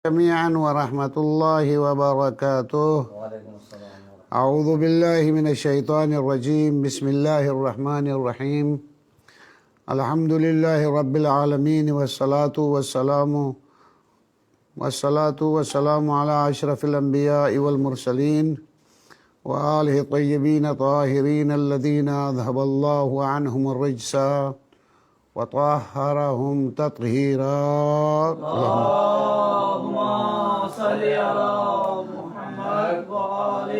جميعا ورحمة الله وبركاته. وعلیکم السلام ورحمۃ أعوذ بالله من الشيطان الرجيم. بسم الله الرحمن الرحيم. الحمد لله رب العالمين والصلاة والسلام على أشرف الأنبياء والمرسلين وآله الطيبين الطاهرين الذين أذهب الله عنهم الرجس وطهرهم تطهيرا. اللهم صل على محمد وآل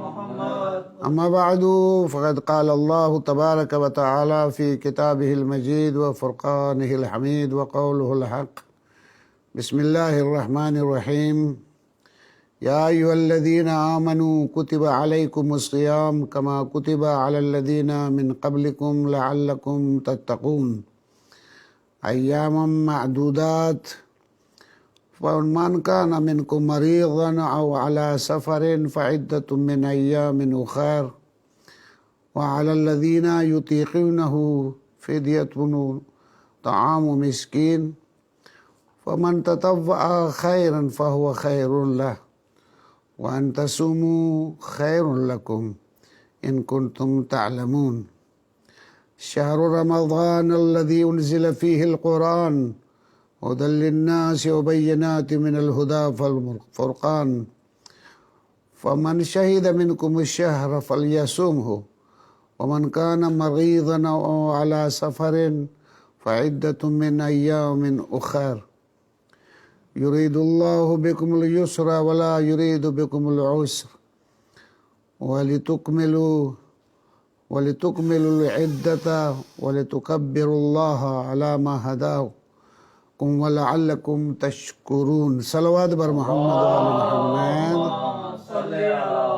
محمد. أما بعد فقد قال الله تبارك وتعالى في كتابه المجيد وفرقانه الحميد وقوله الحق. بسم الله الرحمن الرحيم. يا أيها الذين آمنوا كتب عليكم الصيام كما كتب على الذين من قبلكم لعلكم تتقون أياما معدودات فمن كان منكم مريضا أو على سفر فعدة من أيام أخر وعلى الذين يطيقونه فدية طعام مسكين فمن تطوع خيرا فهو خير له وأن تصوموا خير لكم إن كنتم تعلمون. شهر رمضان الذي أنزل فيه القرآن هدى للناس وبينات من الهدى والفرقان فمن شهد منكم الشهر فليصمه ومن كان مريضا أو على سفر فعدة من أيام أخر يريد الله بكم اليسر ولا يريد بكم العسر ولتكملوا العدة ولتكبروا الله على ما هداكم ولعلكم تشكرون. صلوات بر محمد وآل محمد. صل على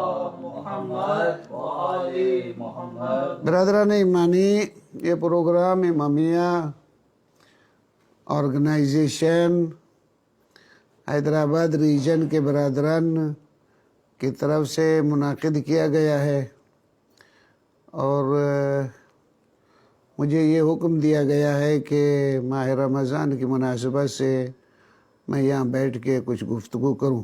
محمد وآل محمد. برادران ایمانی، یہ پروگرام امامیہ آرگنائزیشن حیدرآباد ریجن کے برادران کی طرف سے منعقد کیا گیا ہے، اور مجھے یہ حکم دیا گیا ہے کہ ماہ رمضان کی مناسبت سے میں یہاں بیٹھ کے کچھ گفتگو کروں.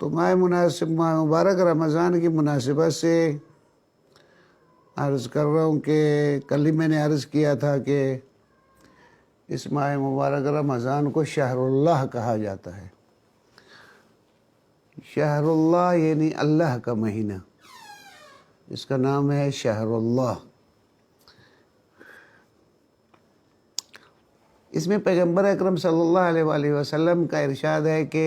تو ماہ مبارک رمضان کی مناسبت سے عرض کر رہا ہوں کہ کل ہی میں نے عرض کیا تھا کہ اس ماہ مبارک رمضان کو شہر اللہ کہا جاتا ہے. شہر اللہ یعنی اللہ کا مہینہ، اس کا نام ہے شہر اللہ. اس میں پیغمبر اکرم صلی اللہ علیہ وآلہ وسلم کا ارشاد ہے کہ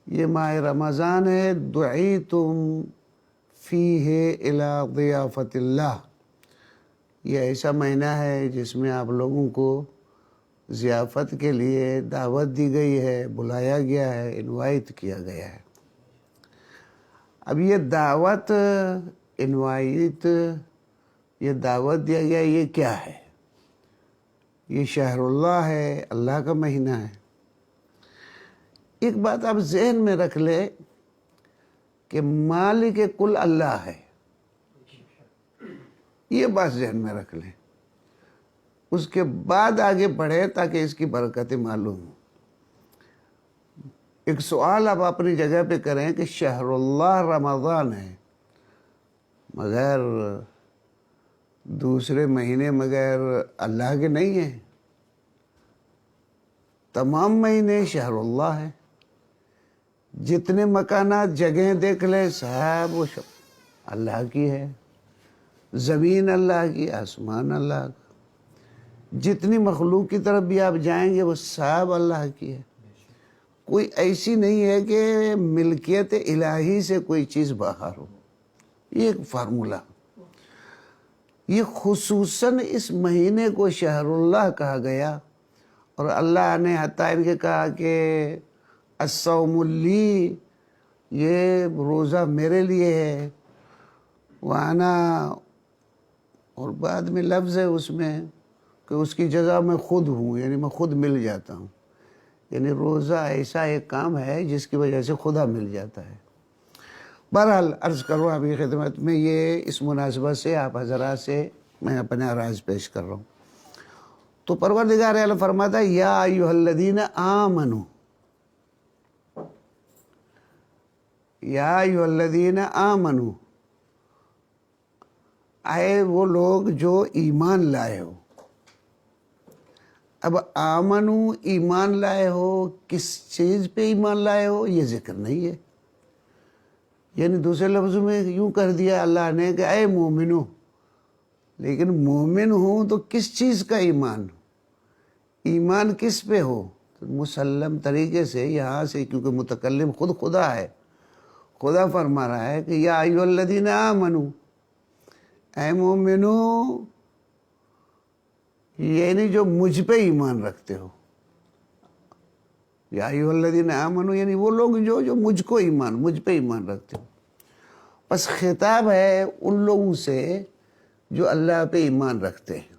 یہ ماہ رمضان ہے دعیتم فیہ الی ضیافت اللہ. یہ ایسا مہینہ ہے جس میں آپ لوگوں کو ضیافت کے لیے دعوت دی گئی ہے، بلایا گیا ہے، انوائٹ کیا گیا ہے. اب یہ دعوت، انوائٹ، یہ دعوت دیا گیا، یہ کیا ہے؟ یہ شہر اللہ ہے، اللہ کا مہینہ ہے. ایک بات آپ ذہن میں رکھ لیں کہ مالک کل اللہ ہے، یہ بات ذہن میں رکھ لیں. اس کے بعد آگے بڑھے تاکہ اس کی برکتیں معلوم ہوں. ایک سوال آپ اپنی جگہ پہ کریں کہ شہر اللہ رمضان ہے، مگر دوسرے مہینے مگر اللہ کے نہیں ہیں. تمام مہینے شہر اللہ ہے. جتنے مکانات، جگہیں دیکھ لیں، سب وہ اللہ کی ہے. زمین اللہ کی، آسمان اللہ کا. جتنی مخلوق کی طرف بھی آپ جائیں گے وہ سب اللہ کی ہے. کوئی ایسی نہیں ہے کہ ملکیت الہی سے کوئی چیز باہر ہو. یہ ایک فارمولہ. یہ خصوصاً اس مہینے کو شہر اللہ کہا گیا، اور اللہ نے حتیٰ ان کے کہا کہ الصوم لی، یہ روزہ میرے لیے ہے. وانا، اور بعد میں لفظ ہے اس میں کہ اس کی جزا میں خود ہوں، یعنی میں خود مل جاتا ہوں. یعنی روزہ ایسا ایک کام ہے جس کی وجہ سے خدا مل جاتا ہے. بہرحال عرض کروں آپ کی خدمت میں، یہ اس مناسبت سے آپ حضرات سے میں اپنے عراض پیش کر رہا ہوں. تو پروردگار عالم فرماتا ہے یا ایھا الذین آمنو، یا ایھا الذین آمنو، اے وہ لوگ جو ایمان لائے ہو۔ اب آمنو ایمان لائے ہو، کس چیز پہ ایمان لائے ہو یہ ذکر نہیں ہے، یعنی دوسرے لفظوں میں یوں کر دیا اللہ نے کہ اے مومنو، لیکن مومن ہوں تو کس چیز کا ایمان، ایمان کس پہ ہو؟ تو مسلم طریقے سے یہاں سے، کیونکہ متکلم خود خدا ہے، خدا فرما رہا ہے کہ یا ایھا الذین آمنو، اے مومنو، یعنی جو مجھ پہ ایمان رکھتے ہو، یا ایھا الذین آمنو یعنی وہ لوگ جو مجھ پہ ایمان رکھتے ہو۔ بس خطاب ہے ان لوگوں سے جو اللہ پہ ایمان رکھتے ہیں۔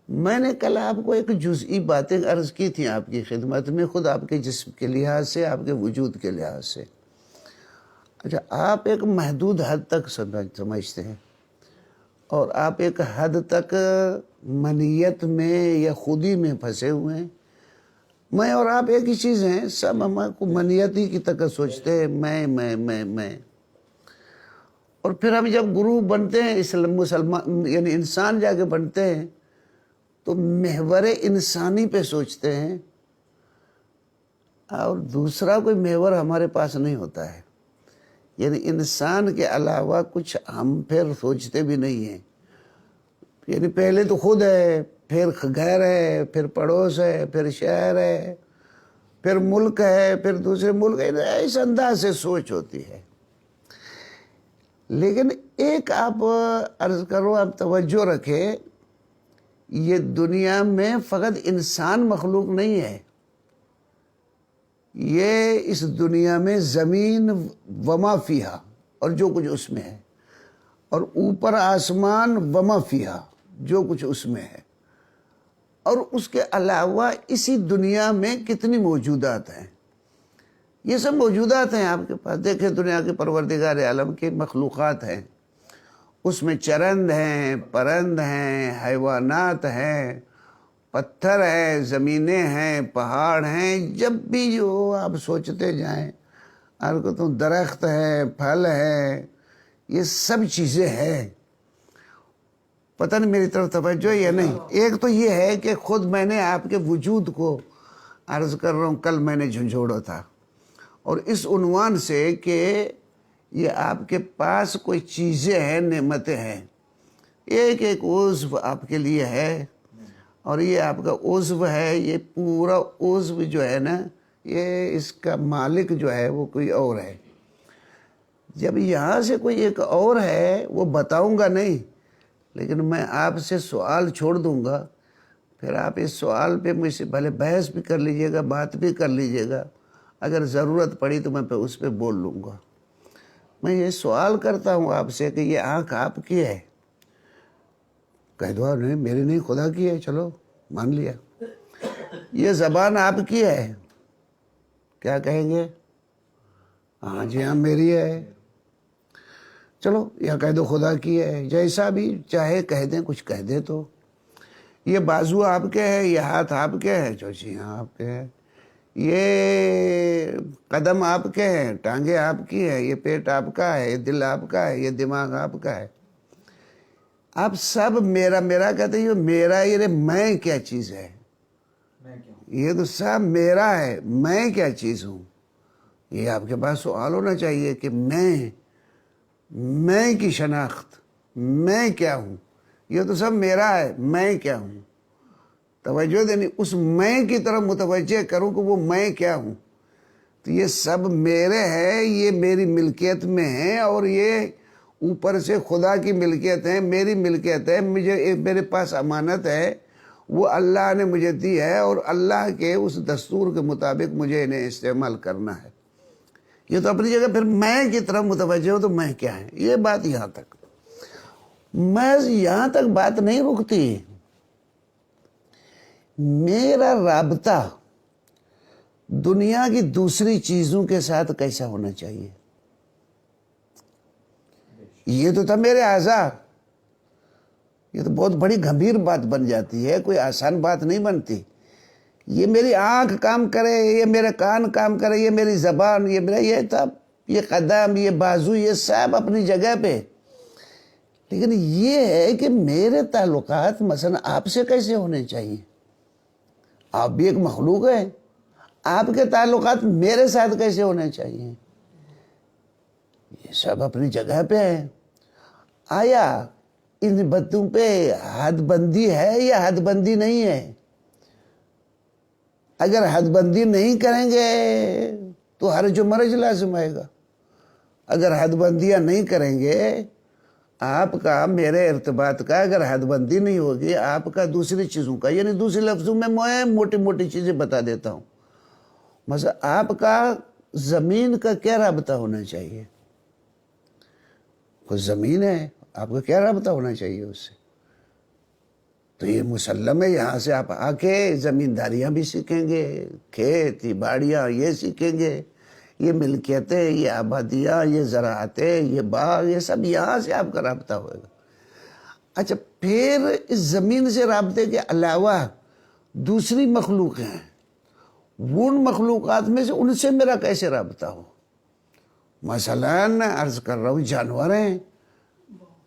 میں نے کل آپ کو ایک جزئی باتیں عرض کی تھیں آپ کی خدمت میں، خود آپ کے جسم کے لحاظ سے، آپ کے وجود کے لحاظ سے۔ اچھا، آپ ایک محدود حد تک سمجھتے ہیں، اور آپ ایک حد تک منیت میں یا خودی میں پھنسے ہوئے ہیں۔ میں اور آپ ایک ہی چیز ہیں، سب ہم کو منیت ہی کی طرح سوچتے ہیں، میں۔ اور پھر ہم جب گروپ بنتے ہیں، مسلمان یعنی انسان جا کے بنتے ہیں، تو محور انسانی پہ سوچتے ہیں، اور دوسرا کوئی محور ہمارے پاس نہیں ہوتا ہے، یعنی انسان کے علاوہ کچھ ہم پھر سوچتے بھی نہیں ہیں۔ یعنی پہلے تو خود ہے، پھر گھر ہے، پھر پڑوس ہے، پھر شہر ہے، پھر ملک ہے، پھر دوسرے ملک ہے، اس انداز سے سوچ ہوتی ہے۔ لیکن ایک آپ عرض کرو، آپ توجہ رکھیں، یہ دنیا میں فقط انسان مخلوق نہیں ہے، یہ اس دنیا میں زمین وما فیہا اور جو کچھ اس میں ہے، اور اوپر آسمان وما فیہا جو کچھ اس میں ہے، اور اس کے علاوہ اسی دنیا میں کتنی موجودات ہیں، یہ سب موجودات ہیں آپ کے پاس۔ دیکھیں دنیا کے پروردگار عالم کی مخلوقات ہیں، اس میں چرند ہیں، پرند ہیں، حیوانات ہیں، پتھر ہیں، زمینیں ہیں، پہاڑ ہیں، جب بھی جو آپ سوچتے جائیں، آپ کو تو درخت ہے، پھل ہے، یہ سب چیزیں ہیں۔ پتہ نہیں میری طرف توجہ ہے یا نہیں۔ ایک تو یہ ہے کہ خود میں نے آپ کے وجود کو عرض کر رہا ہوں، کل میں نے جھنجھوڑا تھا، اور اس عنوان سے کہ یہ آپ کے پاس کوئی چیزیں ہیں، نعمتیں ہیں، ایک ایک عضو آپ کے لیے ہے، اور یہ آپ کا عضو ہے، یہ پورا عضو جو ہے نا، یہ اس کا مالک جو ہے وہ کوئی اور ہے۔ جب یہاں سے کوئی ایک اور ہے، وہ بتاؤں گا نہیں، لیکن میں آپ سے سوال چھوڑ دوں گا، پھر آپ اس سوال پہ مجھ سے بھلے بحث بھی کر لیجئے گا، بات بھی کر لیجئے گا، اگر ضرورت پڑی تو میں اس پہ بول لوں گا۔ میں یہ سوال کرتا ہوں آپ سے کہ یہ آنکھ آپ کی ہے؟ کہہ دو نہیں، میری نہیں، خدا کی ہے، چلو مان لیا۔ یہ زبان آپ کی ہے؟ کیا کہیں گے؟ ہاں جی ہاں میری ہے۔ چلو یا کہہ دو خدا کی ہے، جیسا بھی چاہے کہہ دیں، کچھ کہہ دیں تو۔ یہ بازو آپ کے ہے، یہ ہاتھ آپ کے ہے، جو جی ہاں آپ کے ہے۔ یہ قدم آپ کے ہیں، ٹانگیں آپ کی ہے، یہ پیٹ آپ کا ہے، یہ دل آپ کا ہے، یہ دماغ آپ کا ہے۔ آپ سب میرا میرا کہتے ہیں، یہ میرا، یہ میں کیا چیز ہے؟ یہ تو سب میرا ہے، میں کیا چیز ہوں؟ یہ آپ کے پاس سوال ہونا چاہیے کہ میں کی شناخت، میں کیا ہوں؟ یہ تو سب میرا ہے، میں کیا ہوں؟ توجہ دینی، اس میں کی طرف متوجہ کروں کہ وہ میں کیا ہوں۔ تو یہ سب میرے ہے، یہ میری ملکیت میں ہے، اور یہ اوپر سے خدا کی ملکیت ہے، میری ملکیت ہے، میرے پاس امانت ہے، وہ اللہ نے مجھے دی ہے، اور اللہ کے اس دستور کے مطابق مجھے انہیں استعمال کرنا ہے۔ یہ تو اپنی جگہ پھر میں کی طرف متوجہ ہو تو میں کیا ہے، یہ بات یہاں تک۔ محض یہاں تک بات نہیں رکتی، میرا رابطہ دنیا کی دوسری چیزوں کے ساتھ کیسا ہونا چاہیے؟ یہ تو تھا میرے اعضاء، یہ تو بہت بڑی گھمبیر بات بن جاتی ہے، کوئی آسان بات نہیں بنتی۔ یہ میری آنکھ کام کرے، یہ میرے کان کام کرے، یہ میری زبان، یہ میرا یہ تب، یہ قدم، یہ بازو، یہ سب اپنی جگہ پہ، لیکن یہ ہے کہ میرے تعلقات مثلا آپ سے کیسے ہونے چاہیے؟ آپ بھی ایک مخلوق ہیں، آپ کے تعلقات میرے ساتھ کیسے ہونے چاہیے؟ یہ سب اپنی جگہ پہ ہے۔ آیا ان باتوں پہ حد بندی ہے یا حد بندی نہیں ہے؟ اگر حد بندی نہیں کریں گے تو حرج و مرج لازم آئے گا۔ اگر حد بندیاں نہیں کریں گے، آپ کا میرے ارتباط کا اگر حد بندی نہیں ہوگی، آپ کا دوسری چیزوں کا، یعنی دوسرے لفظوں میں موٹی موٹی چیزیں بتا دیتا ہوں۔ مثلا آپ کا زمین کا کیا رابطہ ہونا چاہیے؟ کوئی زمین ہے، آپ کا کیا رابطہ ہونا چاہیے اس سے؟ تو یہ مسلم ہے، یہاں سے آپ آ کے زمینداریاں بھی سیکھیں گے، کھیتی باڑیاں یہ سیکھیں گے، یہ ملکیتیں، یہ آبادیاں، یہ زراعتیں، یہ باغ، یہ سب یہاں سے آپ کا رابطہ ہوئے گا۔ اچھا، پھر اس زمین سے رابطے کے علاوہ دوسری مخلوق ہیں، ان مخلوقات میں سے ان سے میرا کیسے رابطہ ہو؟ مثلاً عرض کر رہا ہوں جانور ہیں،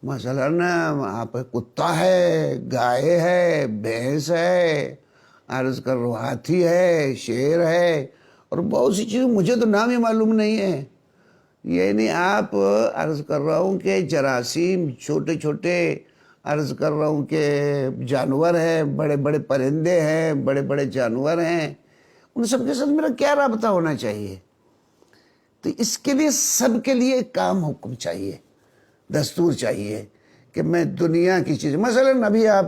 مثلاً آپ کتا ہے، گائے ہے، بھینس ہے، عرض کر رہا ہوں ہاتھی ہے، شیر ہے، اور بہت سی چیزیں مجھے تو نام ہی معلوم نہیں ہے۔ یعنی آپ عرض کر رہا ہوں کہ جراثیم، چھوٹے چھوٹے عرض کر رہا ہوں کہ جانور ہیں، بڑے بڑے پرندے ہیں، بڑے بڑے جانور ہیں، ان سب کے ساتھ میرا کیا رابطہ ہونا چاہیے؟ تو اس کے لیے سب کے لیے ایک کام حکم چاہیے، دستور چاہیے کہ میں دنیا کی چیز، مثلاً ابھی آپ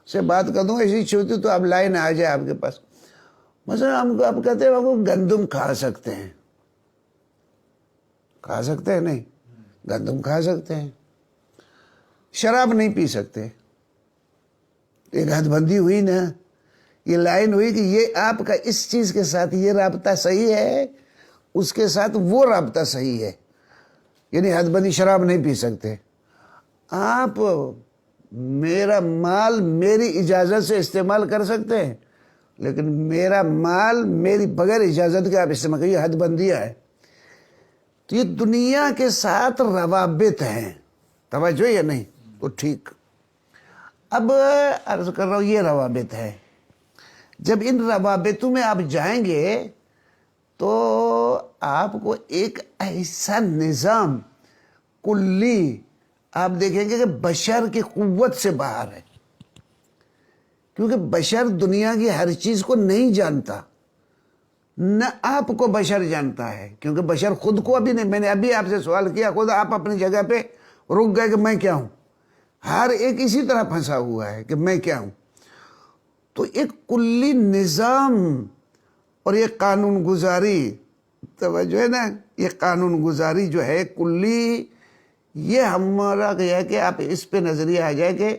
سے بات کر دوں ایسی چھوٹی تو آپ لائن آ جائے آپ کے پاس، مثلاً ہم کو آپ کہتے ہیں وہ گندم کھا سکتے ہیں، کھا سکتے ہیں؟ نہیں، گندم کھا سکتے ہیں، شراب نہیں پی سکتے۔ ایک حد بندی ہوئی نا، یہ لائن ہوئی کہ یہ آپ کا اس چیز کے ساتھ یہ رابطہ صحیح ہے، اس کے ساتھ وہ رابطہ صحیح ہے، یعنی حد بندی، شراب نہیں پی سکتے۔ آپ میرا مال میری اجازت سے استعمال کر سکتے ہیں، لیکن میرا مال میری بغیر اجازت کے آپ استعمال کریں، یہ حد بندیاں ہے۔ تو یہ دنیا کے ساتھ روابط ہیں، توجہ یا نہیں؟ تو ٹھیک، اب عرض کر رہا ہوں یہ روابط ہے۔ جب ان روابطوں میں آپ جائیں گے تو آپ کو ایک ایسا نظام کلی آپ دیکھیں گے کہ بشر کی قوت سے باہر ہے، کیونکہ بشر دنیا کی ہر چیز کو نہیں جانتا، نہ آپ کو بشر جانتا ہے، کیونکہ بشر خود کو ابھی نہیں، میں نے ابھی آپ سے سوال کیا، خود آپ اپنی جگہ پہ رک گئے کہ میں کیا ہوں، ہر ایک اسی طرح پھنسا ہوا ہے کہ میں کیا ہوں۔ تو ایک کلی نظام اور یہ قانون گزاری، توجہ ہے نا، یہ قانون گزاری جو ہے کلی، یہ ہمارا کیا ہے کہ آپ اس پہ نظریہ آ جائے کہ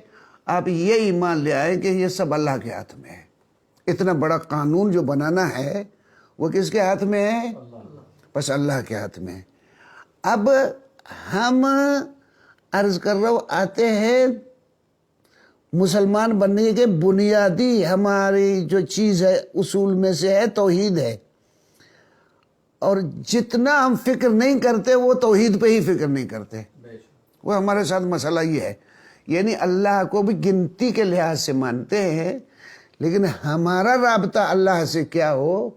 آپ یہ ایمان لے آئے کہ یہ سب اللہ کے ہاتھ میں ہے۔ اتنا بڑا قانون جو بنانا ہے وہ کس کے ہاتھ میں ہے؟ بس اللہ کے ہاتھ میں ہے۔ اب ہم عرض کر رہا ہوں آتے ہیں مسلمان بننے کے بنیادی ہماری جو چیز ہے اصول میں سے ہے توحید ہے، اور جتنا ہم فکر نہیں کرتے وہ توحید پہ ہی فکر نہیں کرتے، وہ ہمارے ساتھ مسئلہ یہ ہے، یعنی اللہ کو بھی گنتی کے لحاظ سے مانتے ہیں، لیکن ہمارا رابطہ اللہ سے کیا ہو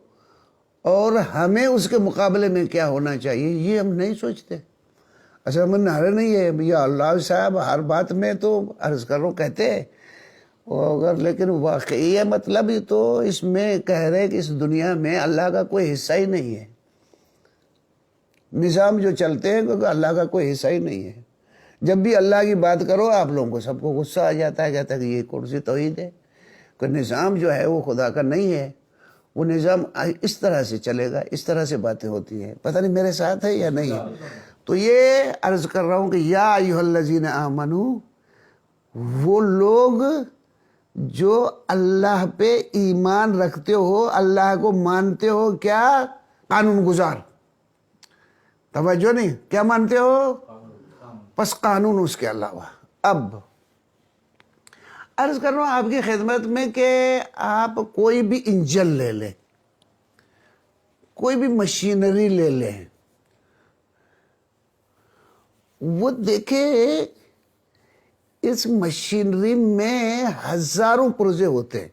اور ہمیں اس کے مقابلے میں کیا ہونا چاہیے یہ ہم نہیں سوچتے۔ اصل میں نعرے نہیں ہے یا اللہ صاحب ہر بات میں تو عرض کر رہا ہوں کہتے ہیں، اگر لیکن واقعی ہے مطلب ہی تو اس میں کہہ رہے کہ اس دنیا میں اللہ کا کوئی حصہ ہی نہیں ہے، نظام جو چلتے ہیں کیونکہ اللہ کا کوئی حصہ ہی نہیں ہے۔ جب بھی اللہ کی بات کرو آپ لوگوں کو سب کو غصہ آ جاتا ہے، کہتا ہے کہ یہ کون سی توحید ہے، کہ نظام جو ہے وہ خدا کا نہیں ہے، وہ نظام اس طرح سے چلے گا، اس طرح سے باتیں ہوتی ہیں، پتہ نہیں میرے ساتھ ہے یا نہیں ہے۔ تو یہ عرض کر رہا ہوں کہ یا ایھا الذین آمنو، وہ لوگ جو اللہ پہ ایمان رکھتے ہو، اللہ کو مانتے ہو، کیا؟ قانون گزار، توجہ نہیں، کیا مانتے ہو؟ بس قانون، اس کے علاوہ۔ اب عرض کر رہا ہوں آپ کی خدمت میں کہ آپ کوئی بھی انجن لے لیں، کوئی بھی مشینری لے لیں، وہ دیکھیں اس مشینری میں ہزاروں پرزے ہوتے ہیں،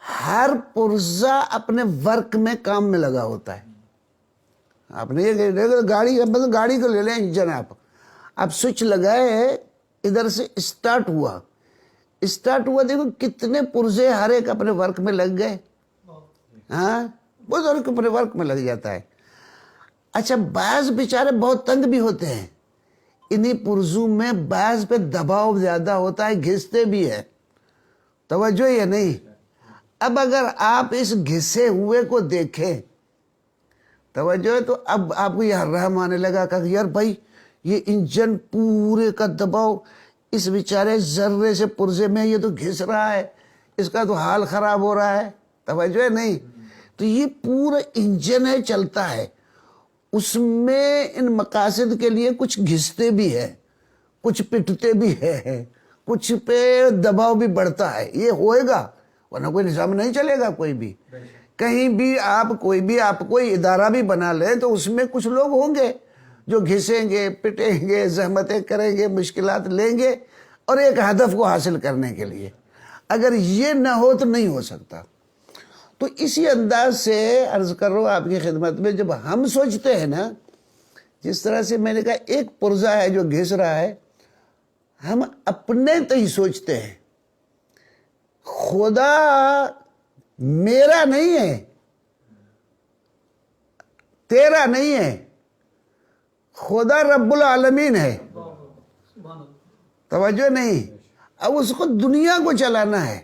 ہر پرزہ اپنے ورک میں کام میں لگا ہوتا ہے. آپ نے یہ گاڑی کو لے لیں، انجن آپ سوئچ لگائے، ادھر سے اسٹارٹ ہوا دیکھو کتنے پرزے ہر ایک اپنے ورک میں لگ گئے. ہاں بہت سارے اپنے ورک میں لگ جاتا ہے. اچھا بعض بیچارے بہت تنگ بھی ہوتے ہیں، انہی پرزوں میں بعض پہ دباؤ زیادہ ہوتا ہے، گھستے بھی ہے. توجہ یا نہیں؟ اب اگر آپ اس گھسے ہوئے کو دیکھیں، توجہ ہے، تو اب آپ کو یہ رحم آنے لگا کہ یار بھائی یہ انجن پورے کا دباؤ اس بیچارے ذرے سے پرزے میں یہ تو گھس رہا ہے، اس کا تو حال خراب ہو رہا ہے. توجہ ہے نہیں؟ تو یہ پورا انجن ہے، چلتا ہے، اس میں ان مقاصد کے لیے کچھ گھستے بھی ہے، کچھ پٹتے بھی ہے، کچھ پہ دباؤ بھی بڑھتا ہے. یہ ہوئے گا، ورنہ کوئی نظام نہیں چلے گا. کوئی بھی کہیں بھی آپ کوئی ادارہ بھی بنا لیں تو اس میں کچھ لوگ ہوں گے جو گھسیں گے، پٹیں گے، زحمتیں کریں گے، مشکلات لیں گے، اور ایک ہدف کو حاصل کرنے کے لیے. اگر یہ نہ ہو تو نہیں ہو سکتا. تو اسی انداز سے عرض کر رہا ہوں آپ کی خدمت میں، جب ہم سوچتے ہیں نا، جس طرح سے میں نے کہا ایک پرزہ ہے جو گھس رہا ہے، ہم اپنے تو ہی سوچتے ہیں. خدا میرا نہیں ہے، تیرا نہیں ہے، خدا رب العالمین ہے. توجہ نہیں؟ اب اس کو دنیا کو چلانا ہے.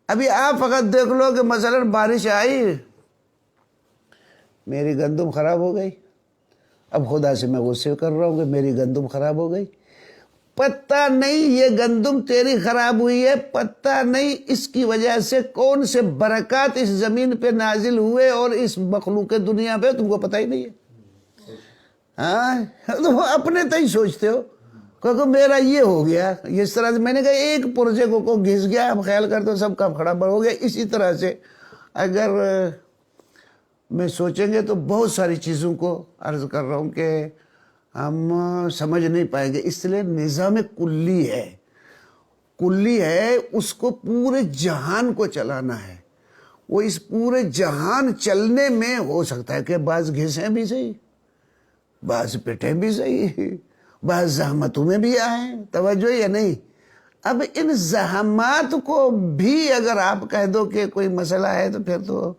ابھی آپ فقط دیکھ لو کہ مثلا بارش آئی، میری گندم خراب ہو گئی، اب خدا سے میں غصے کر رہا ہوں کہ میری گندم خراب ہو گئی. پتہ نہیں یہ گندم تیری خراب ہوئی ہے، پتہ نہیں اس کی وجہ سے کون سے برکات اس زمین پہ نازل ہوئے اور اس مخلوق دنیا پہ تم کو پتہ ہی نہیں ہے. ہاں تو اپنے تو ہی سوچتے ہو کہ میرا یہ ہو گیا. اس طرح سے میں نے کہا ایک پرزے کو گھس گیا، ہم خیال کرتے ہو سب کا کھڑا بڑھ ہو گیا. اسی طرح سے اگر میں سوچیں گے تو بہت ساری چیزوں کو عرض کر رہا ہوں کہ ہم سمجھ نہیں پائیں گے. اس لیے نظام کلی ہے، اس کو پورے جہان کو چلانا ہے. وہ اس پورے جہان چلنے میں ہو سکتا ہے کہ بعض گھسیں بھی صحیح، بعض پٹیں بھی صحیح، بعض زحمتوں میں بھی آئیں. توجہ یا نہیں؟ اب ان زحمات کو بھی اگر آپ کہہ دو کہ کوئی مسئلہ ہے تو پھر تو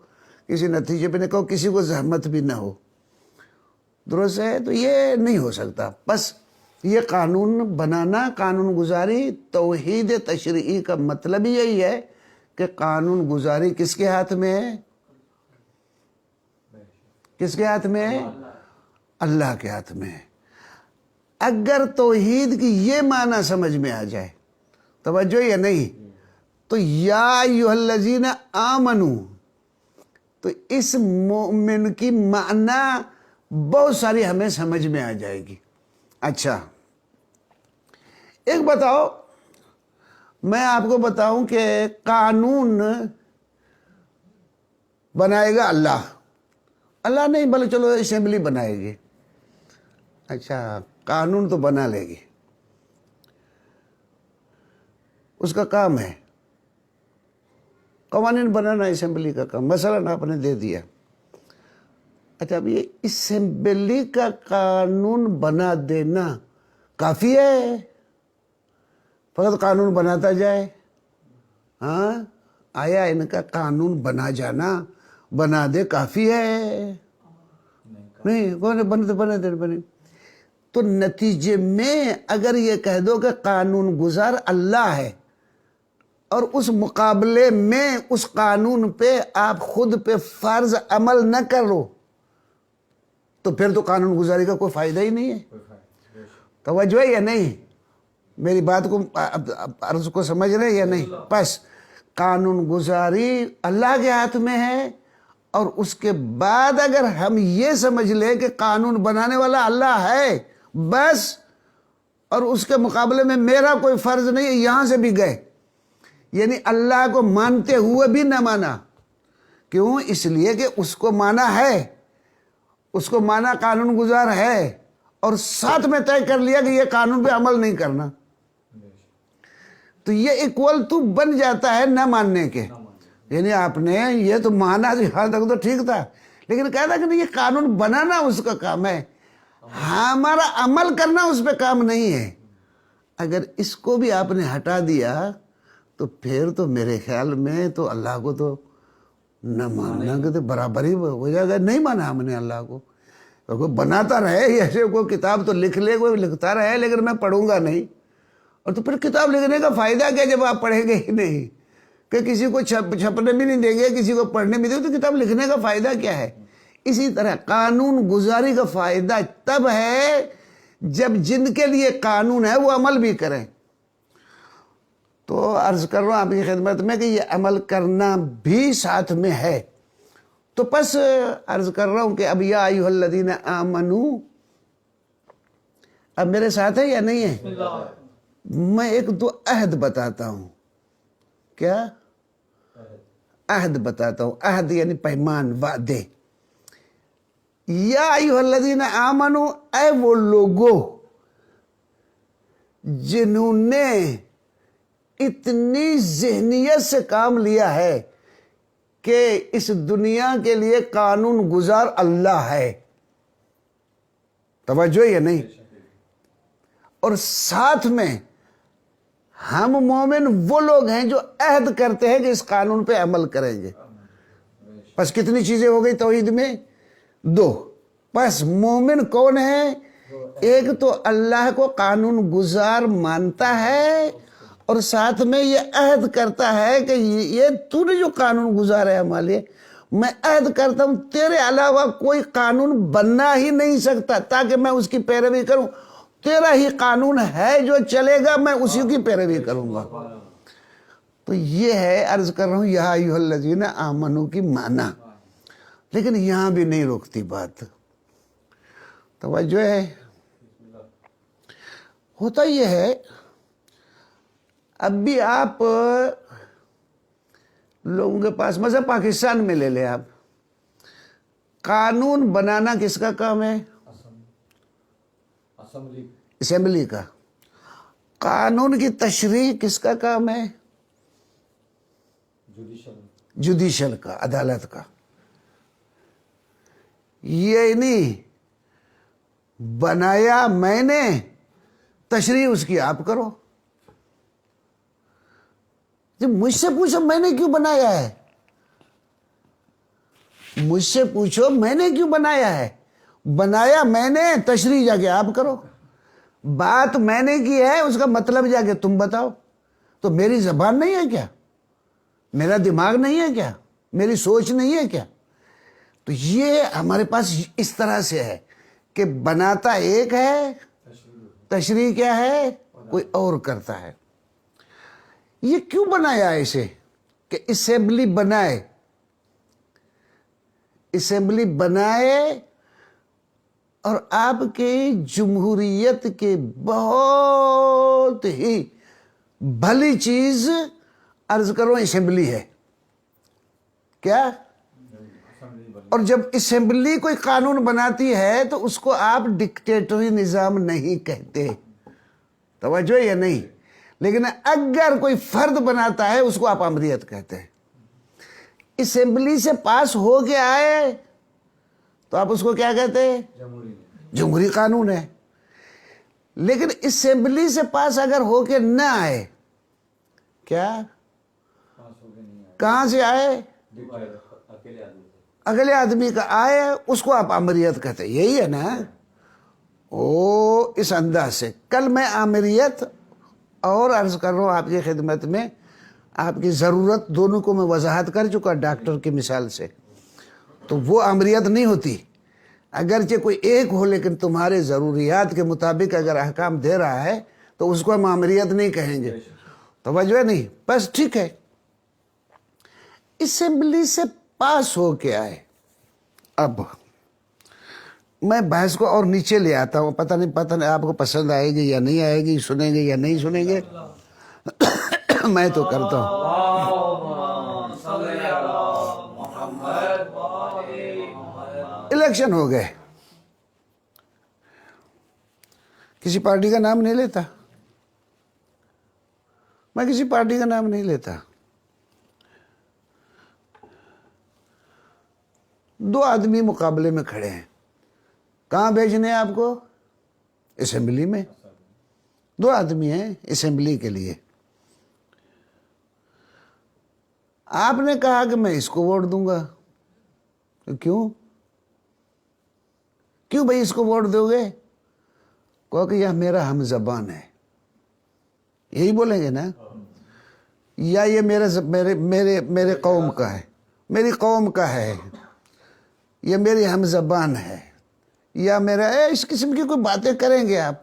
کسی نتیجے پہ نہ کہو، کسی کو زحمت بھی نہ ہو. درست ہے؟ تو یہ نہیں ہو سکتا. بس یہ قانون بنانا، قانون گزاری، توحید تشریعی کا مطلب یہی ہے کہ قانون گزاری کس کے ہاتھ میں ہے؟ کس کے ہاتھ میں ہے؟ اللہ کے ہاتھ میں ہے. اگر توحید کی یہ معنی سمجھ میں آ جائے، توجہ یا نہیں، تو یا ایھا الذین آمنو، تو اس مومن کی معنی بہت ساری ہمیں سمجھ میں آ جائے گی. اچھا ایک بتاؤ، میں آپ کو بتاؤں کہ قانون بنائے گا اللہ نہیں، بلے چلو اسمبلی بنائے گی. اچھا قانون تو بنا لے گی، اس کا کام ہے قوانین بنانا، اسمبلی کا کام. مثلا آپ نے دے دیا، اچھا اب یہ اسمبلی کا قانون بنا دینا کافی ہے؟ فقط قانون بناتا جائے؟ ہاں آیا ان کا قانون بنا جانا، بنا دے کافی ہے؟ نہیں، بنے. تو نتیجے میں اگر یہ کہہ دو کہ قانون گزار اللہ ہے، اور اس مقابلے میں اس قانون پہ آپ خود پہ فرض عمل نہ کرو، تو پھر تو قانون گزاری کا کوئی فائدہ ہی نہیں ہے. توجہ ہے یا نہیں؟ میری بات کو عرض کو سمجھ رہے ہیں یا نہیں؟ بس قانون گزاری اللہ کے ہاتھ میں ہے، اور اس کے بعد اگر ہم یہ سمجھ لیں کہ قانون بنانے والا اللہ ہے بس، اور اس کے مقابلے میں میرا کوئی فرض نہیں ہے، یہاں سے بھی گئے، یعنی اللہ کو مانتے ہوئے بھی نہ مانا۔ کیوں؟ اس لیے کہ اس کو مانا ہے، اس کو مانا قانون گزار ہے، اور ساتھ میں طے کر لیا کہ یہ قانون پہ عمل نہیں کرنا، تو یہ ایکول تو بن جاتا ہے نہ ماننے کے۔ یعنی آپ نے یہ تو مانا یہاں تک تو ٹھیک تھا، لیکن کہا تھا کہ نہیں، یہ قانون بنانا اس کا کام ہے، ہمارا عمل کرنا اس پہ کام نہیں ہے۔ اگر اس کو بھی آپ نے ہٹا دیا تو پھر تو میرے خیال میں تو اللہ کو تو نہ ماننا کہ تو برابر ہی ہو جائے گا۔ نہیں مانا ہم نے اللہ کو، کوئی بناتا رہے ایسے، کوئی کتاب تو لکھ لے، کوئی لکھتا رہے، لیکن میں پڑھوں گا نہیں، اور تو پھر کتاب لکھنے کا فائدہ کیا جب آپ پڑھیں گے ہی نہیں، کہ کسی کو چھپنے بھی نہیں دیں گے، کسی کو پڑھنے بھی دیں گے، تو کتاب لکھنے کا فائدہ کیا ہے؟ اسی طرح قانون گزاری کا فائدہ تب ہے جب جن کے لیے قانون ہے وہ عمل بھی کریں۔ تو عرض کر رہا ہوں آپ کی خدمت میں کہ یہ عمل کرنا بھی ساتھ میں ہے۔ تو پس عرض کر رہا ہوں کہ اب یا ایھا الذین آمنو اب میرے ساتھ ہے یا نہیں ہے؟ میں ایک دو عہد بتاتا ہوں۔ کیا عہد بتاتا ہوں؟ عہد یعنی پیمان، وعدے۔ یا ایھا الذین آمنو، اے وہ لوگو جنہوں نے اتنی ذہنیت سے کام لیا ہے کہ اس دنیا کے لیے قانون گزار اللہ ہے، توجہ یا نہیں؟ اور ساتھ میں ہم مومن وہ لوگ ہیں جو عہد کرتے ہیں کہ اس قانون پہ عمل کریں گے۔ پس کتنی چیزیں ہو گئی توحید میں؟ دو۔ پس مومن کون ہے؟ ایک تو اللہ کو قانون گزار مانتا ہے، اور ساتھ میں یہ عہد کرتا ہے کہ یہ تو نے جو قانون گزار ہے ہمارے لیے، میں عہد کرتا ہوں تیرے علاوہ کوئی قانون بننا ہی نہیں سکتا تاکہ میں اس کی پیروی کروں، تیرا ہی قانون ہے جو چلے گا، میں اسی کی پیروی کروں گا۔ تو یہ ہے عرض کر رہا ہوں یا ایھا الذین آمنو کی معنی۔ لیکن یہاں بھی نہیں روکتی بات، توجہ ہے؟ ہوتا یہ ہے، اب بھی آپ لوگوں کے پاس، مثلا پاکستان میں لے لیں آپ، قانون بنانا کس کا کام ہے؟ اسمبلی کا۔ قانون کی تشریح کس کا کام ہے؟ جوڈیشل کا، عدالت کا۔ یہ نہیں بنایا میں نے، تشریح اس کی آپ کرو۔ جب مجھ سے پوچھو میں نے کیوں بنایا ہے، مجھ سے پوچھو میں نے کیوں بنایا ہے، بنایا میں نے، تشریح جا کے آپ کرو۔ بات میں نے کی ہے، اس کا مطلب جا کے تم بتاؤ۔ تو میری زبان نہیں ہے کیا؟ میرا دماغ نہیں ہے کیا؟ میری سوچ نہیں ہے کیا؟ تو یہ ہمارے پاس اس طرح سے ہے کہ بناتا ایک ہے، تشریح کیا ہے؟ کوئی اور کرتا ہے۔ یہ کیوں بنایا ایسے کہ اسمبلی بنائے، اسمبلی بنائے، اور آپ کی جمہوریت کے بہت ہی بھلی چیز عرض کرو اسمبلی ہے۔ کیا؟ اور جب اسمبلی کوئی قانون بناتی ہے تو اس کو آپ ڈکٹیٹری نظام نہیں کہتے، توجہ یا نہیں؟ لیکن اگر کوئی فرد بناتا ہے اس کو آپ امریت کہتے ہیں۔ اسمبلی سے پاس ہو کے آئے تو آپ اس کو کیا کہتے ہیں؟ جمہوری قانون ہے۔ لیکن اسمبلی سے پاس اگر ہو کے نہ آئے، کیا؟ کہاں سے آئے؟ اگلے آدمی کا آئے، اس کو آپ امریت کہتے ہیں۔ یہی ہے نا؟ اس انداز سے کل میں امریت اور عرض کر رہا ہوں آپ کی خدمت میں، آپ کی ضرورت دونوں کو میں وضاحت کر چکا ڈاکٹر کی مثال سے، تو وہ امریت نہیں ہوتی۔ اگرچہ کوئی ایک ہو لیکن تمہارے ضروریات کے مطابق اگر احکام دے رہا ہے تو اس کو ہم امریت نہیں کہیں گے، توجہ نہیں؟ بس ٹھیک ہے، اسمبلی سے پاس ہو کے آئے۔ اب میں بحث کو اور نیچے لے آتا ہوں، پتہ نہیں آپ کو پسند آئے گی یا نہیں آئے گی، سنیں گے یا نہیں سنیں گے، میں تو کرتا ہوں۔ اللهم صل على محمد وآل محمد۔ الیکشن ہو گئے، کسی پارٹی کا نام نہیں لیتا، میں کسی پارٹی کا نام نہیں لیتا۔ 2 آدمی مقابلے میں کھڑے ہیں، کہاں بھیجنے ہیں آپ کو؟ اسمبلی میں۔ 2 آدمی ہیں اسمبلی کے لیے، آپ نے کہا کہ میں اس کو ووٹ دوں گا، کیوں بھائی اس کو ووٹ دو گے؟ کہو کہ یہ میرا ہم زبان ہے، یہی بولیں گے نا، یا یہ میرے قوم کا ہے، میری قوم کا ہے، یہ میری ہم زبان ہے، یا میرا اس قسم کی کوئی باتیں کریں گے آپ۔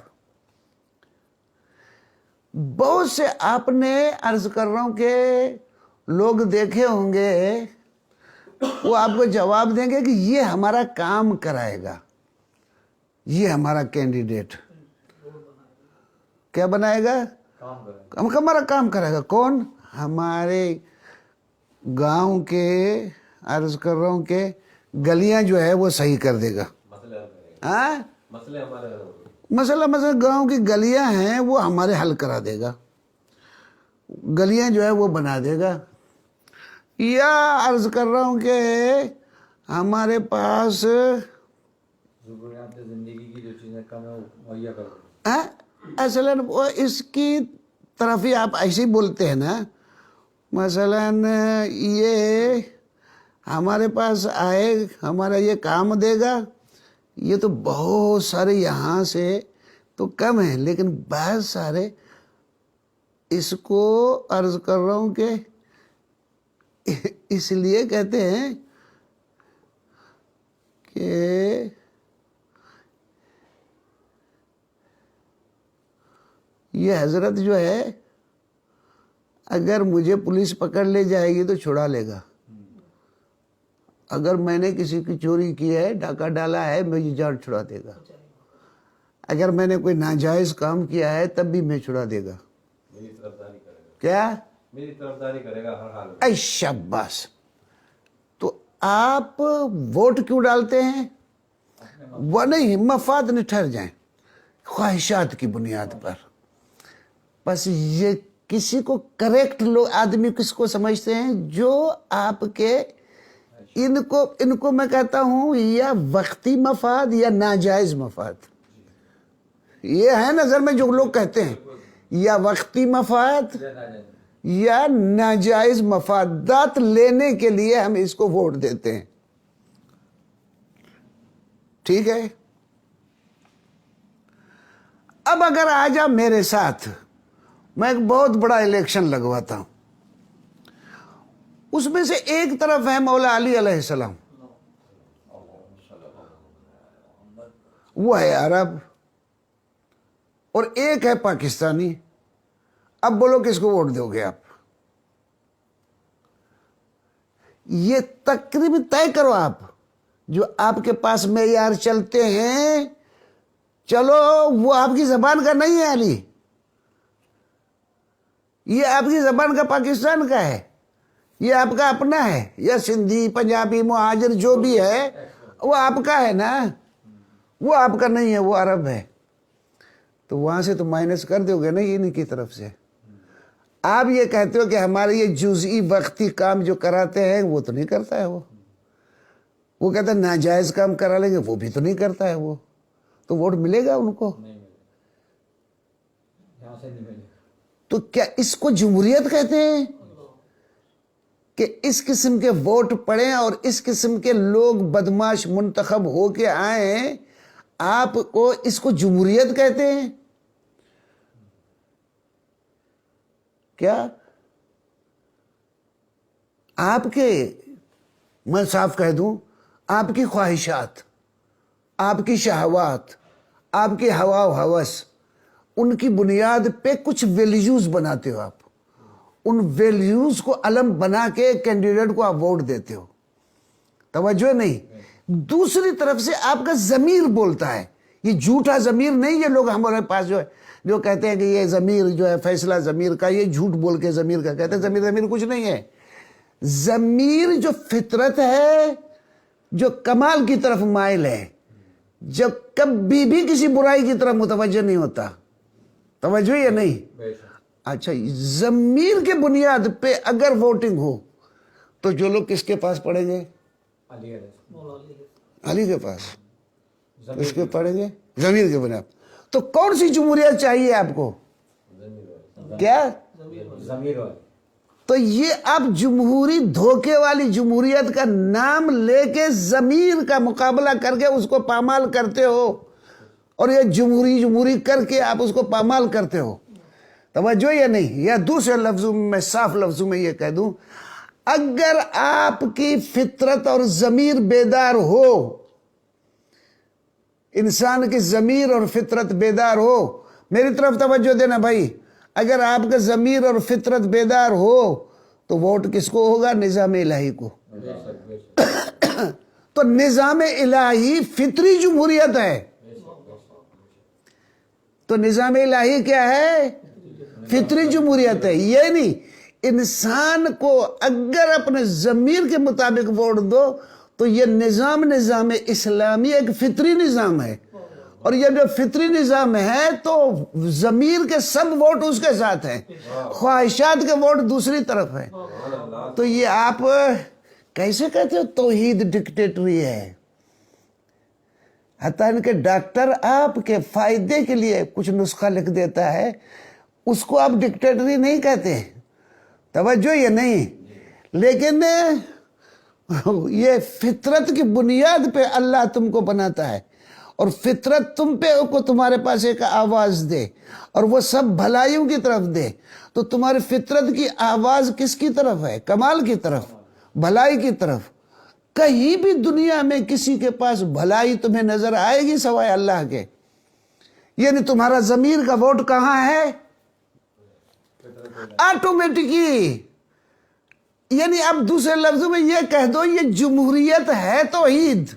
بہت سے آپ نے عرض کر رہا ہوں کہ لوگ دیکھے ہوں گے، وہ آپ کو جواب دیں گے کہ یہ ہمارا کام کرائے گا، یہ ہمارا کینڈیڈیٹ کیا بنائے گا؟ ہمارا کام کرائے گا۔ کون؟ ہمارے گاؤں کے، عرض کر رہا ہوں کہ گلیاں جو ہے وہ صحیح کر دے گا۔ ہاں، مسئلہ گاؤں کی گلیاں ہیں وہ ہمارے حل کرا دے گا، گلیاں جو ہے وہ بنا دے گا۔ یا عرض کر رہا ہوں کہ ہمارے پاس ضروریات زندگی کی جو چیزیں کم ہے وہ مہیا کر دیں۔ اصلاً اس کی طرف ہی آپ ایسے ہی بولتے ہیں نا، مثلاً یہ ہمارے پاس آئے، ہمارا یہ کام دے گا، یہ تو بہت سارے یہاں سے تو کم ہیں، لیکن بہت سارے اس کو عرض کر رہا ہوں کہ اس لیے کہتے ہیں کہ یہ حضرت جو ہے اگر مجھے پولیس پکڑ لے جائے گی تو چھڑا لے گا، اگر میں نے کسی کی چوری کی ہے، ڈاکہ ڈالا ہے، مجھے جان چھڑا دے گا، اگر میں نے کوئی ناجائز کام کیا ہے تب بھی میں چھڑا دے گا۔ میری طرفداری کرے گا، کیا؟ میری طرفداری کرے گا ہر حال میں۔ اے شاباش! تو آپ ووٹ کیوں ڈالتے ہیں؟ وہ نہیں، مفاد نہیں ٹھہر جائیں، خواہشات کی بنیاد پر۔ بس یہ کسی کو کریکٹ لوگ آدمی کس کو سمجھتے ہیں؟ جو آپ کے ان کو میں کہتا ہوں یا وقتی مفاد یا ناجائز مفاد، یہ ہے نظر میں جو لوگ کہتے ہیں یا وقتی مفاد یا ناجائز مفادات لینے کے لیے ہم اس کو ووٹ دیتے ہیں، ٹھیک ہے؟ اب اگر آ جا میرے ساتھ، میں ایک بہت بڑا الیکشن لگواتا ہوں، اس میں سے ایک طرف ہے مولا علی علیہ السلام، وہ ہے عرب، اور ایک ہے پاکستانی، اب بولو کس کو ووٹ دو گے آپ؟ یہ تقریب طے کرو، آپ جو آپ کے پاس معیار چلتے ہیں، چلو وہ آپ کی زبان کا نہیں ہے علی، یہ آپ کی زبان کا پاکستان کا ہے، یہ آپ کا اپنا ہے، یا سندھی پنجابی مہاجر جو بھی ہے وہ آپ کا ہے نا، وہ آپ کا نہیں ہے، وہ عرب ہے، تو وہاں سے تو مائنس کر دو گے نا ان کی طرف سے۔ آپ یہ کہتے ہو کہ ہمارے یہ جزئی وقتی کام جو کراتے ہیں وہ تو نہیں کرتا ہے، وہ کہتا ہے ناجائز کام کرا لیں گے، وہ بھی تو نہیں کرتا ہے، وہ تو ووٹ ملے گا ان کو؟ نہیں ملے گا، یہاں سے نہیں ملے گا۔ تو کیا اس کو جمہوریت کہتے ہیں کہ اس قسم کے ووٹ پڑیں اور اس قسم کے لوگ بدماش منتخب ہو کے آئیں، آپ کو اس کو جمہوریت کہتے ہیں کیا؟ آپ کے، میں صاف کہہ دوں، آپ کی خواہشات، آپ کی شہوات، آپ کی ہوا و ہوس، ان کی بنیاد پہ کچھ ویلیوز بناتے ہو آپ، ان ویلیوز کو علم بنا کے کینڈیڈیٹ کو آپ ووٹ دیتے ہو، توجہ نہیں، دوسری طرف سے آپ کا ضمیر بولتا ہے. یہ جھوٹا ضمیر نہیں. یہ لوگ ہمارے پاس جو کہتے ہیں کہ یہ ضمیر جو ہے فیصلہ ضمیر کا, یہ جھوٹ بول کے ضمیر کا کہتے ہیں. ضمیر کچھ نہیں ہے. ضمیر جو فطرت ہے, جو کمال کی طرف مائل ہے, جب کبھی بھی کسی برائی کی طرف متوجہ نہیں ہوتا. توجہ یا نہیں؟ اچھا, ضمیر کے بنیاد پہ اگر ووٹنگ ہو تو جو لوگ کس کے پاس پڑھیں گے؟ علی کے پاس. کس کے پڑھیں گے؟ ضمیر کے بنیاد. تو کون سی جمہوریت چاہیے آپ کو؟ کیا؟ تو یہ آپ جمہوری دھوکے والی جمہوریت کا نام لے کے ضمیر کا مقابلہ کر کے اس کو پامال کرتے ہو, اور یہ جمہوری کر کے آپ اس کو پامال کرتے ہو. توجہ یا نہیں؟ یا دوسرے لفظوں میں, صاف لفظوں میں یہ کہہ دوں, اگر آپ کی فطرت اور ضمیر بیدار ہو, انسان کی ضمیر اور فطرت بیدار ہو, میری طرف توجہ دینا بھائی, اگر آپ کا ضمیر اور فطرت بیدار ہو تو ووٹ کس کو ہوگا؟ نظام الہی کو. تو نظام الہی فطری جمہوریت ہے. تو نظام الہی کیا ہے؟ فطری جمہوریت ہے. یہ نہیں, انسان کو اگر اپنے ضمیر کے مطابق ووٹ دو تو یہ نظام اسلامی ایک فطری نظام ہے, اور یہ جو فطری نظام ہے تو ضمیر کے سب ووٹ اس کے ساتھ ہیں, خواہشات کے ووٹ دوسری طرف ہیں. تو یہ آپ کیسے کہتے ہو توحید ڈکٹیٹری ہے؟ حتیٰ کہ ڈاکٹر آپ کے فائدے کے لیے کچھ نسخہ لکھ دیتا ہے, اس کو آپ ڈکٹیٹری نہیں کہتے. توجہ یہ نہیں. لیکن یہ فطرت کی بنیاد پہ اللہ تم کو بناتا ہے, اور فطرت تم پہ کو تمہارے پاس ایک آواز دے, اور وہ سب بھلائیوں کی طرف دے. تو تمہاری فطرت کی آواز کس کی طرف ہے؟ کمال کی طرف, بھلائی کی طرف. کہیں بھی دنیا میں کسی کے پاس بھلائی تمہیں نظر آئے گی سوائے اللہ کے؟ یعنی تمہارا ضمیر کا ووٹ کہاں ہے؟ آٹومیٹکی. یعنی اب دوسرے لفظوں میں یہ کہہ دو, یہ جمہوریت ہے توحید.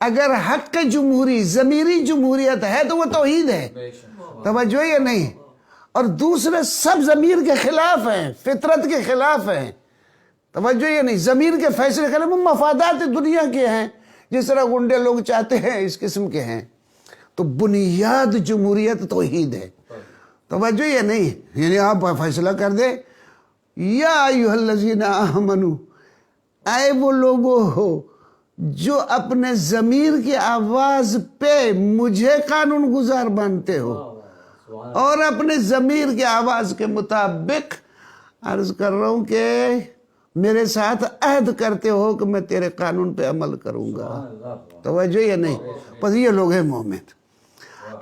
اگر حق جمہوری ضمیری جمہوریت ہے تو وہ توحید ہے. توجہ یہ نہیں. اور دوسرے سب ضمیر کے خلاف ہیں, فطرت کے خلاف ہیں. توجہ یہ نہیں. ضمیر کے فیصلے خلاف, وہ مفادات دنیا کے ہیں, جس طرح گنڈے لوگ چاہتے ہیں اس قسم کے ہیں. تو بنیاد جمہوریت توحید ہے. توجہ یہ نہیں. یعنی آپ فیصلہ کر دے, یا ایھا الذین آمنو, اے وہ لوگوں ہو جو اپنے ضمیر کی آواز پہ مجھے قانون گزار مانتے ہو, اور اپنے ضمیر کی آواز کے مطابق عرض کر رہا ہوں کہ میرے ساتھ عہد کرتے ہو کہ میں تیرے قانون پہ عمل کروں گا. توجہ یہ نہیں. بس یہ لوگ ہیں مومن.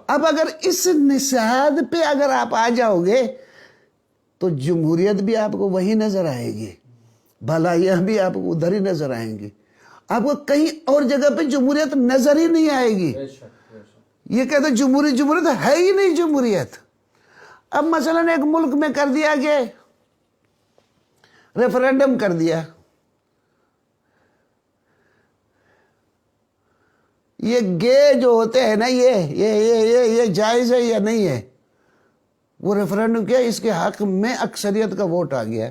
اب اگر اس نصاب پہ اگر آپ آ جاؤ گے تو جمہوریت بھی آپ کو وہی نظر آئے گی, بھلائیاں بھی آپ کو ادھر ہی نظر آئیں گی. آپ کو کہیں اور جگہ پہ جمہوریت نظر ہی نہیں آئے گی. یہ کہتے جمہوریت ہے ہی نہیں جمہوریت. اب مثلا ایک ملک میں کر دیا کہ ریفرینڈم کر دیا, یہ گے جو ہوتے ہیں نا, یہ جائز ہے یا نہیں ہے, وہ ریفرینڈم کیا, اس کے حق میں اکثریت کا ووٹ آ گیا.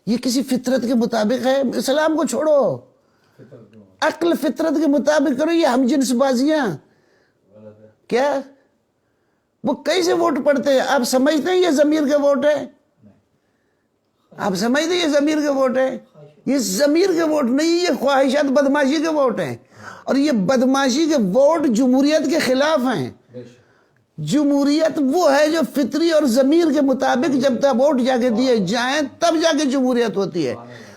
یہ کسی فطرت کے مطابق ہے؟ اسلام کو چھوڑو, عقل فطرت کے مطابق کرو. یہ ہم جنس بازیاں کیا, وہ کیسے ووٹ پڑتے ہیں؟ آپ سمجھتے ہیں یہ ضمیر کے ووٹ ہے؟ آپ سمجھتے ہیں یہ ضمیر کے ووٹ ہے؟ یہ ضمیر کے ووٹ نہیں, یہ خواہشات بدماشی کے ووٹ ہیں. اور یہ بدماشی کے ووٹ جمہوریت کے خلاف ہیں. جمہوریت وہ ہے جو فطری اور ضمیر کے مطابق جب تک ووٹ جا کے دیے جائیں تب جا کے جمہوریت ہوتی ہے.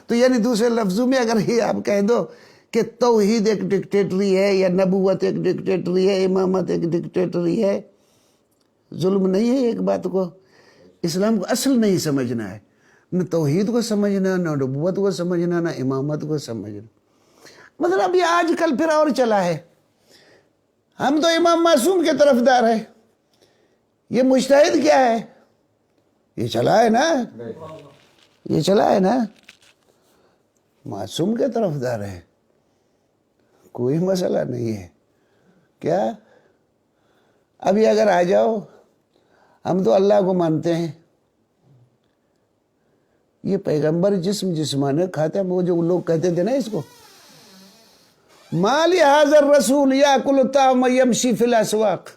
تو یعنی دوسرے لفظوں میں اگر یہ آپ کہہ دو کہ توحید ایک ڈکٹیٹری ہے, یا نبوت ایک ڈکٹیٹری ہے, امامت ایک ڈکٹیٹری ہے, ظلم نہیں ہے. ایک بات کو اسلام کو اصل نہیں سمجھنا ہے, نہ توحید کو سمجھنا, نہ نبوت کو سمجھنا, نہ امامت کو سمجھنا. مطلب یہ آج کل پھر اور چلا ہے. ہم تو امام معصوم کے طرفدار ہیں, یہ مجتہد کیا ہے, یہ چلا ہے نا, یہ چلا ہے نا. معصوم کے طرفدار ہیں, کوئی مسئلہ نہیں ہے. کیا ابھی اگر آ جاؤ, ہم تو اللہ کو مانتے ہیں, یہ پیغمبر جسمانے کھاتے ہیں. وہ جو لوگ کہتے تھے نا اس کو, مالی حاضر رسول یاکل الطعام ویمشی فی الاسواق,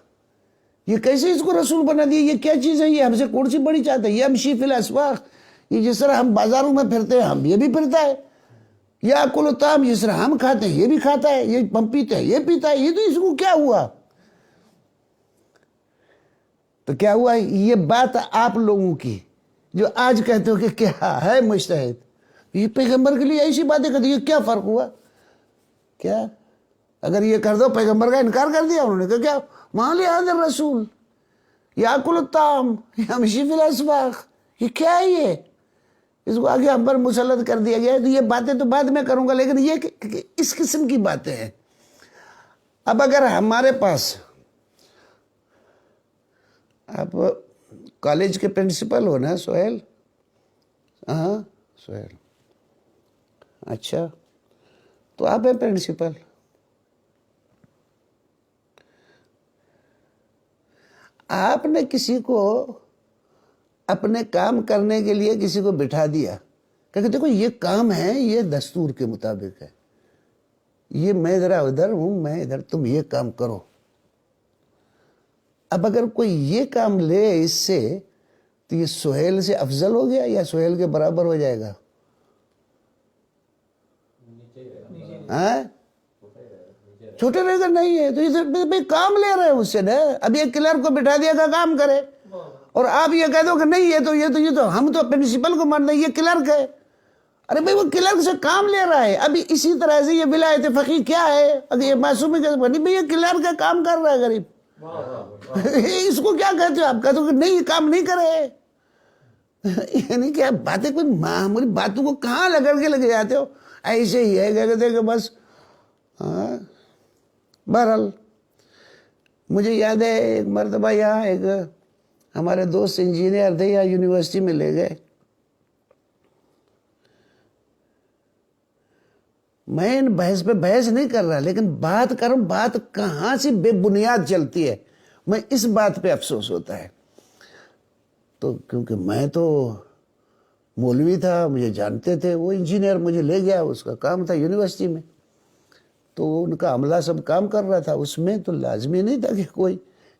یہ کیسے اس کو رسول بنا دیا؟ یہ کیا چیز ہے؟ یہ ہم سے کون سی بڑی چاہتا ہے؟ یمشی فی الاسواق, یہ جس طرح ہم بازاروں میں پھرتے ہیں ہم یہ بھی پھرتا ہے. یاکل الطعام, جس طرح ہم کھاتے ہیں یہ بھی کھاتا ہے, یہ ہم پیتے ہیں یہ پیتا ہے. یہ تو اس کو کیا ہوا؟ تو کیا ہوا؟ یہ بات آپ لوگوں کی جو آج کہتے ہو کہ کیا ہے مجتہد, یہ پیغمبر کے لیے ایسی باتیں کرتی, یہ کیا فرق ہوا؟ کیا اگر یہ کر دو, پیغمبر کا انکار کر دیا انہوں نے, کہ کیا مالی حاضر رسول یاکل الطعام یمشی فی الاسواق, یہ کیا ہے؟ یہ اس کو آگے ہم پر مسلط کر دیا گیا ہے. تو یہ باتیں تو بعد میں کروں گا, لیکن یہ کہ اس قسم کی باتیں ہیں. اب اگر ہمارے پاس, آپ کالج کے پرنسپل ہو نا سہیل؟ ہاں سہیل, اچھا تو آپ ہیں پرنسپل. آپ نے کسی کو اپنے کام کرنے کے لیے کسی کو بٹھا دیا کہ دیکھو یہ کام ہے, یہ دستور کے مطابق ہے, یہ میں ذرا ادھر ہوں میں ادھر, تم یہ کام کرو. اب اگر کوئی یہ کام لے اس سے, تو یہ سہیل سے افضل ہو گیا یا سہیل کے برابر ہو جائے گا؟ چھوٹے رہے گا. نہیں ہے تو یہ کام لے رہے ہیں اس سے نا. اب یہ کلرک کو بٹھا دیا کہ کام کرے, اور آپ یہ کہہ دو کہ نہیں یہ تو ہم تو پرنسپل کو مانتے ہیں, یہ کلرک ہے. ارے بھائی وہ کلرک سے کام لے رہا ہے. ابھی اسی طرح سے یہ ولایت فقیہ کیا ہے؟ اگر یہ معصومی کا بنی بھائی یہ کلرک کا کام کر رہا ہے غریب, اس کو کیا کہتے ہو آپ؟ کہتے ہو کہ نہیں یہ کام نہیں کرے. یعنی کہ آپ باتیں کوئی معمولی باتوں کو کہاں لگڑ کے لگے جاتے ہو. ایسے ہی ہے کہتے ہیں کہ بس. بہرحال مجھے یاد ہے ایک مرتبہ یہاں ایک ہمارے دوست انجینئر تھے, یہاں یونیورسٹی میں لے گئے. میں ان بحث پہ بحث نہیں کر رہا, لیکن بات کروں, بات کہاں سے بے بنیاد چلتی ہے. میں اس بات پہ افسوس ہوتا ہے. تو کیونکہ میں تو مولوی تھا, مجھے جانتے تھے, وہ انجینئر مجھے لے گیا, اس کا کام تھا یونیورسٹی میں, تو ان کا عملہ سب کام کر رہا تھا. اس میں تو لازمی نہیں تھا کہ کوئی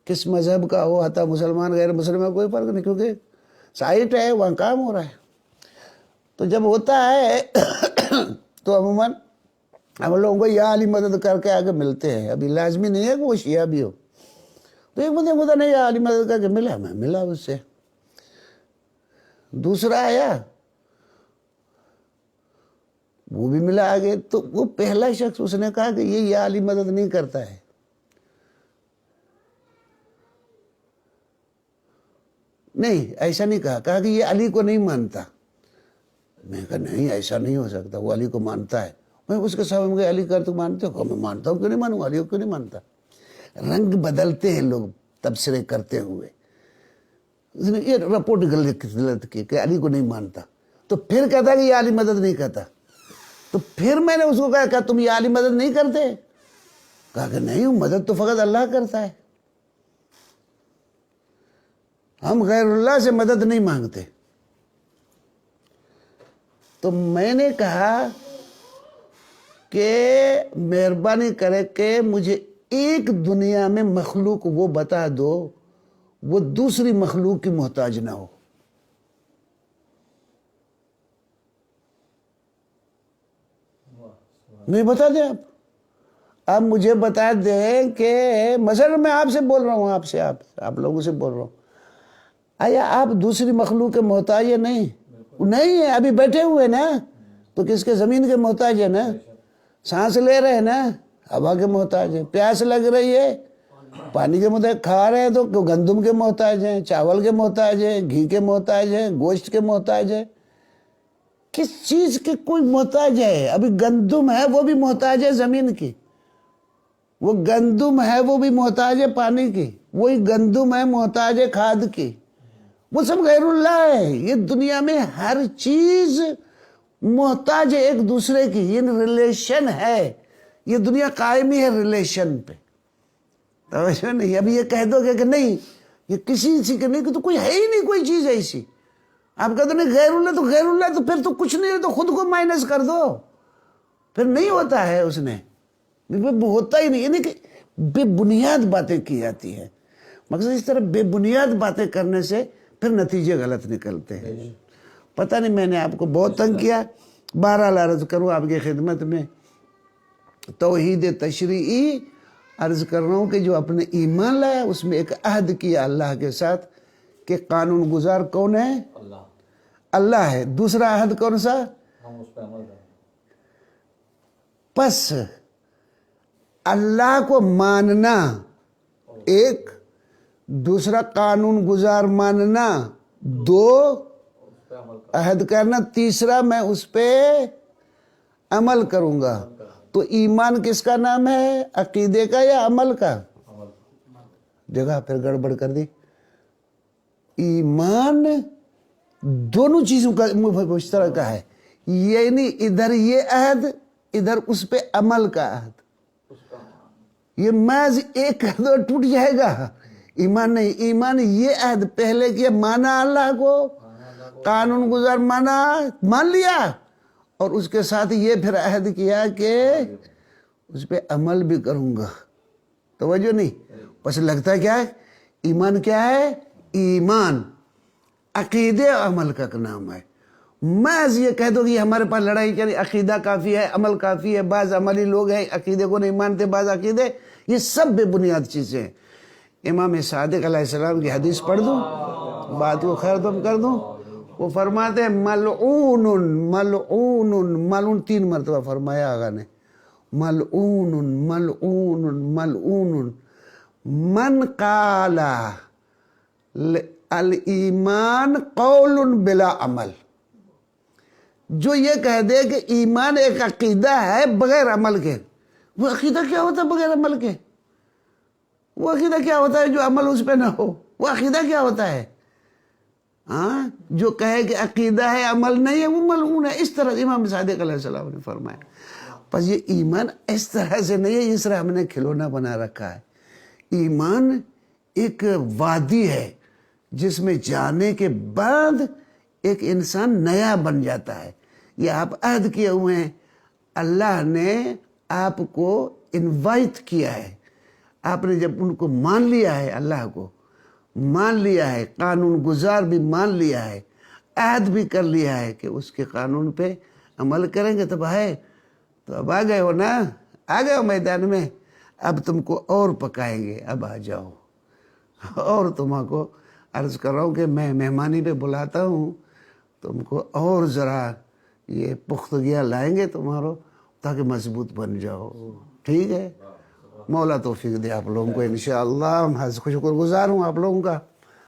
کس مذہب کا ہو, آتا مسلمان غیر مسلم میں کوئی فرق نہیں, کیونکہ سائٹ ہے وہاں کام ہو رہا ہے. تو جب ہوتا ہے تو عموماً ہم لوگوں کو یا علی مدد کر کے آگے ملتے ہیں. ابھی لازمی نہیں ہے کہ وہ شیعہ بھی ہو. تو ایک بندے خدا نہیں یا علی مدد کر کے ملا, میں ملا اس سے. دوسرا آیا, وہ بھی ملا آگے. تو وہ پہلا شخص اس نے کہا کہ یہ یا علی مدد نہیں کرتا ہے. نہیں ایسا نہیں کہا, کہا کہ یہ علی کو نہیں مانتا. میں کہا نہیں ایسا نہیں ہو سکتا, وہ علی کو مانتا ہے. میں اس کے سامنے میں علی کر تو مانتے ہو؟ میں مانتا ہوں, کیوں نہیں مانوں, علی کو کیوں نہیں مانتا. رنگ بدلتے ہیں لوگ تبصرے کرتے ہوئے. یہ رپورٹ غلط کی کہ علی کو نہیں مانتا, تو پھر کہتا کہ یہ علی مدد نہیں کرتا. تو پھر میں نے اس کو کہا کہ تم یہ علی مدد نہیں کرتے؟ کہا کہ نہیں, مدد تو فقط اللہ کرتا ہے, ہم غیر اللہ سے مدد نہیں مانگتے. تو میں نے کہا کہ مہربانی کرے کہ مجھے ایک دنیا میں مخلوق وہ بتا دو وہ دوسری مخلوق کی محتاج نہ ہو. نہیں بتا دیں آپ مجھے بتا دیں کہ مثلا میں آپ سے بول رہا ہوں, آپ لوگوں سے بول رہا ہوں, آیا آپ دوسری مخلوق کے محتاج ہے؟ نہیں ہے. ابھی بیٹھے ہوئے نا, تو کس کے؟ زمین کے محتاج ہے نا. سانس لے رہے ہیں نا, ہوا کے محتاج ہے. پیاس لگ رہی ہے, پانی کے محتاج. کھا رہے ہیں تو گندم کے محتاج ہیں, چاول کے محتاج ہیں, گھی کے محتاج ہیں, گوشت کے محتاج ہیں. کس چیز کے کوئی محتاج ہے؟ ابھی گندم ہے وہ بھی محتاج ہے زمین کی, وہ گندم ہے وہ بھی محتاج ہے پانی کی, وہی گندم ہے محتاج ہے کھاد کی. وہ سب غیر اللہ ہے. یہ دنیا میں ہر چیز محتاج ہے ایک دوسرے کی، یہ ریلیشن ہے، یہ دنیا قائم ہی ہے ریلیشن پہ. توجہ نہیں. اب یہ کہہ دو کہ نہیں یہ کسی کے نہیں، کہ تو کوئی ہے ہی نہیں کوئی چیز ایسی. آپ کہتے نہیں غیر اللہ تو غیر اللہ، تو پھر تو کچھ نہیں ہے، تو خود کو مائنس کر دو، پھر نہیں ہوتا ہے. اس نے ہوتا ہی نہیں. یعنی کہ بے بنیاد باتیں کی جاتی ہیں. مقصد اس طرح بے بنیاد باتیں کرنے سے پھر نتیجے غلط نکلتے ہیں. پتہ نہیں میں نے آپ کو بہت تنگ کیا. بہرحال عرض کروں آپ کی خدمت میں توحید تشریعی عرض کر رہا ہوں کہ جو اپنے ایمان لایا اس میں ایک عہد کیا اللہ کے ساتھ کہ قانون گزار کون ہے؟ اللہ. اللہ ہے. دوسرا عہد کون سا؟ ہم اس پہ عمل کریں. پس اللہ کو ماننا ایک، دوسرا قانون گزار ماننا دو، اس پہ عمل کریں. عہد کرنا تیسرا میں اس پہ عمل کروں گا. تو ایمان کس کا نام ہے؟ عقیدے کا یا عمل کا؟ عمل. جگہ پھر گڑبڑ کر دی. ایمان دونوں چیزوں کا مشترکہ ہے، یعنی ادھر یہ عہد، ادھر اس پہ عمل کا عہد. اس کا یہ محض ایک کر دو ٹوٹ جائے گا. ایمان نہیں. ایمان یہ عہد پہلے کیا، مانا اللہ کو، قانون گزار مانا، مان لیا، اور اس کے ساتھ یہ پھر عہد کیا کہ اس پہ عمل بھی کروں گا. توجہ نہیں. بس لگتا ہے کیا ہے ایمان؟ کیا ہے ایمان؟ عقیدے اور عمل کا نام ہے. محض یہ کہہ دو کہ ہمارے پاس لڑائی چلی، عقیدہ کافی ہے، عمل کافی ہے. بعض عملی لوگ ہیں عقیدے کو نہیں مانتے، بعض عقیدے، یہ سب بے بنیاد چیزیں ہیں. امام صادق علیہ السلام کی حدیث پڑھ دوں، بات کو خیر تم کر دوں. وہ فرماتے ہیں ملعون ملعون ملعون، 3 مرتبہ فرمایا آقا نے، ملعون ملعون ملعون من قال الایمان قول بلا عمل. جو یہ کہہ دے کہ ایمان ایک عقیدہ ہے بغیر عمل کے. وہ عقیدہ کیا ہوتا ہے بغیر عمل کے؟ وہ عقیدہ کیا ہوتا ہے جو عمل اس پہ نہ ہو؟ وہ عقیدہ کیا ہوتا ہے؟ ہاں، جو کہے کہ عقیدہ ہے عمل نہیں ہے وہ ملعون ہے. اس طرح امام صادق علیہ السلام نے فرمایا. پس یہ ایمان اس طرح سے نہیں ہے اس طرح ہم نے کھلونا بنا رکھا ہے. ایمان ایک وادی ہے جس میں جانے کے بعد ایک انسان نیا بن جاتا ہے. یہ آپ عہد کیے ہوئے ہیں، اللہ نے آپ کو انوائٹ کیا ہے. آپ نے جب ان کو مان لیا ہے، اللہ کو مان لیا ہے، قانون گزار بھی مان لیا ہے، عہد بھی کر لیا ہے کہ اس کے قانون پہ عمل کریں گے، تب ہے تو اب آ گئے ہو نا، آ گئے ہو میدان میں. اب تم کو اور پکائیں گے، اب آ جاؤ. اور تم کو عرض کر رہا ہوں کہ میں مہمانی پہ بلاتا ہوں، تم کو اور ذرا یہ پختگیاں لائیں گے تمہارو، تاکہ مضبوط بن جاؤ. ٹھیک ہے؟ مولا توفیق دے آپ لوگوں کو انشاءاللہ. ہم شکر گزار ہوں آپ لوگوں کا.